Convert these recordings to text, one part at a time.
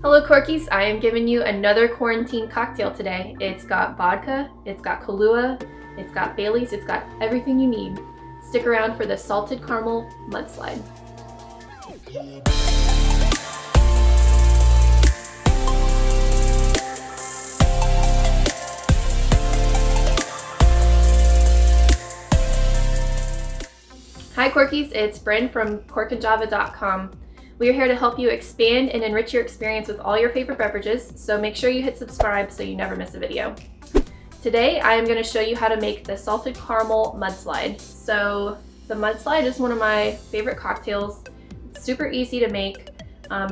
Hello Corkies, I am giving you another quarantine cocktail today. It's got vodka, it's got Kahlua, it's got Bailey's, it's got everything you need. Stick around for the Salted Caramel Mudslide. Hi Corkies, it's Bryn from corkandjava.com. We are here to help you expand and enrich your experience with all your favorite beverages, so make sure you hit subscribe so you never miss a video. Today I am going to show you how to make the Salted Caramel Mudslide. So the Mudslide is one of my favorite cocktails. It's super easy to make.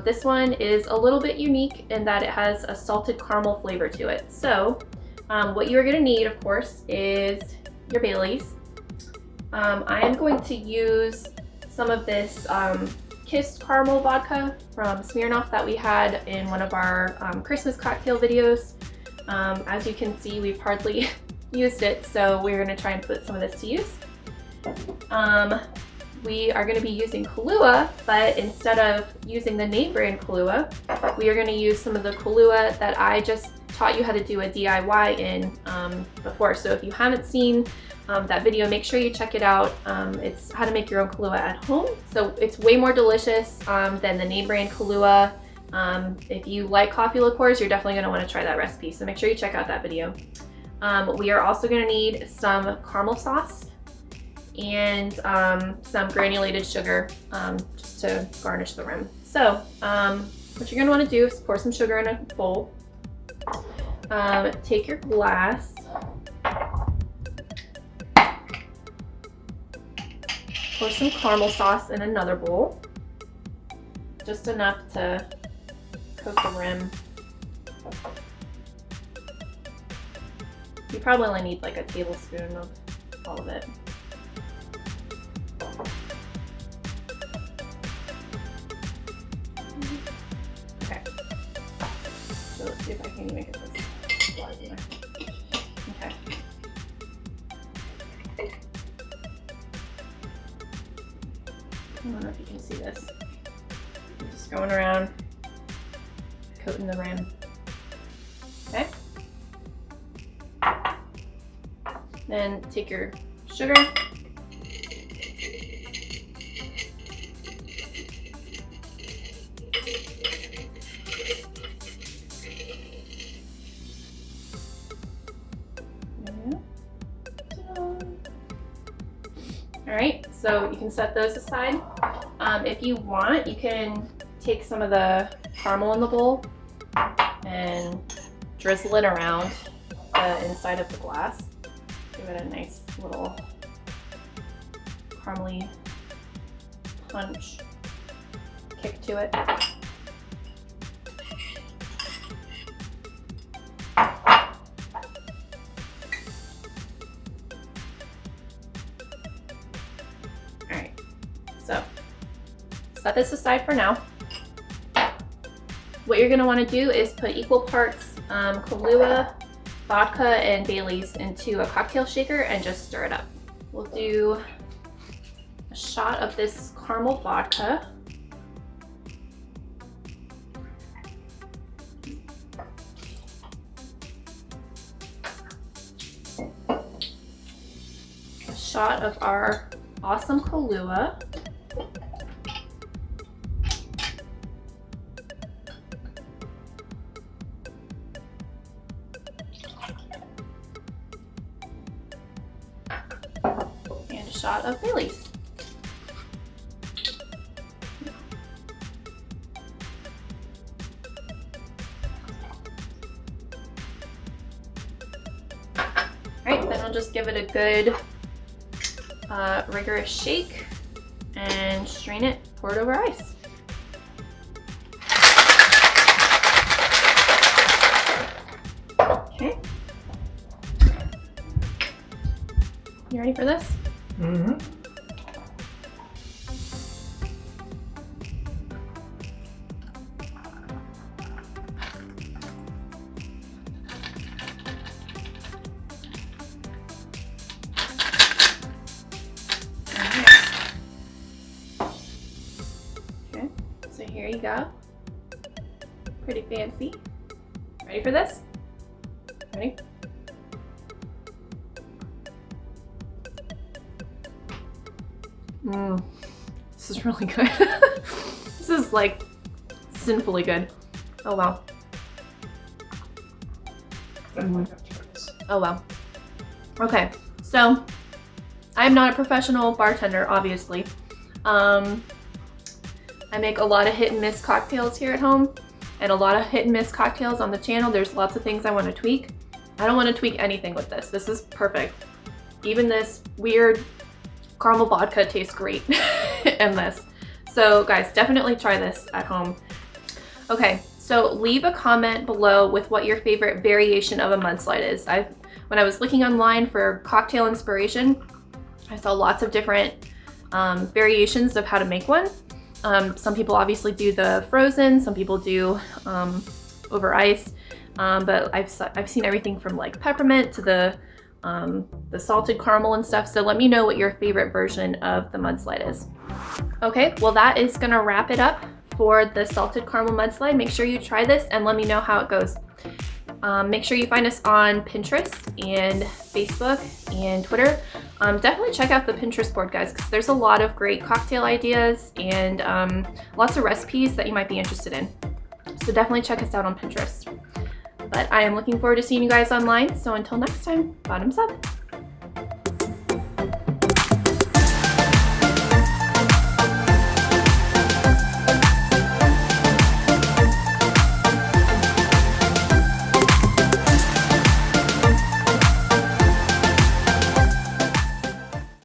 This one is a little bit unique in that it has a salted caramel flavor to it. So what you are going to need, of course, is your Bailey's. I am going to use some of this Kissed Caramel Vodka from Smirnoff that we had in one of our Christmas cocktail videos. As you can see, we've hardly used it, so we're going to try and put some of this to use. We are going to be using Kahlua, but instead of using the name brand Kahlua, we are going to use some of the Kahlua that I just taught you how to do a DIY in before. So if you haven't seen that video, make sure you check it out. It's how to make your own Kahlua at home. So it's way more delicious than the name brand Kahlua. If you like coffee liqueurs, you're definitely going to want to try that recipe. So make sure you check out that video. We are also going to need some caramel sauce and some granulated sugar just to garnish the rim. So what you're going to want to do is pour some sugar in a bowl. Take your glass. Pour some caramel sauce in another bowl, just enough to coat the rim. You probably only need like a tablespoon of all of it. Okay, so let's see if I can make it this larger. Okay. I don't know if you can see this. I'm just going around, coating the rim. Okay. Then take your sugar. Alright, so you can set those aside. If you want, you can take some of the caramel in the bowl and drizzle it around the inside of the glass. Give it a nice little caramely punch kick to it. Alright, so set this aside for now. What you're going to want to do is put equal parts Kahlua, vodka, and Bailey's into a cocktail shaker and just stir it up. We'll do a shot of this caramel vodka. A shot of our awesome Kahlua. And a shot of Bailey's. Alright, then I'll just give it a good rigorous shake and strain it, pour it over ice. Okay. You ready for this? Mm-hmm. Okay, so here you go. Pretty fancy. Ready for this? Ready? This is really good. This is like sinfully good. Oh wow. Oh wow. Okay, so I'm not a professional bartender, obviously. I make a lot of hit and miss cocktails here at home and a lot of hit and miss cocktails on the channel. There's lots of things I want to tweak. I don't want to tweak anything with this. This is perfect. Even this weird caramel vodka tastes great in this. So guys, definitely try this at home. Okay, so leave a comment below with what your favorite variation of a mudslide is. When I was looking online for cocktail inspiration, I saw lots of different variations of how to make one. Some people obviously do the frozen, some people do over ice, but I've seen everything from like peppermint to the salted caramel and stuff. So let me know what your favorite version of the mudslide is. Okay, well that is gonna wrap it up for the salted caramel mudslide. Make sure you try this and let me know how it goes. Make sure you find us on Pinterest and Facebook and Twitter. Definitely check out the Pinterest board, guys, because there's a lot of great cocktail ideas and lots of recipes that you might be interested in. So definitely check us out on Pinterest. But I am looking forward to seeing you guys online. So until next time, bottoms up.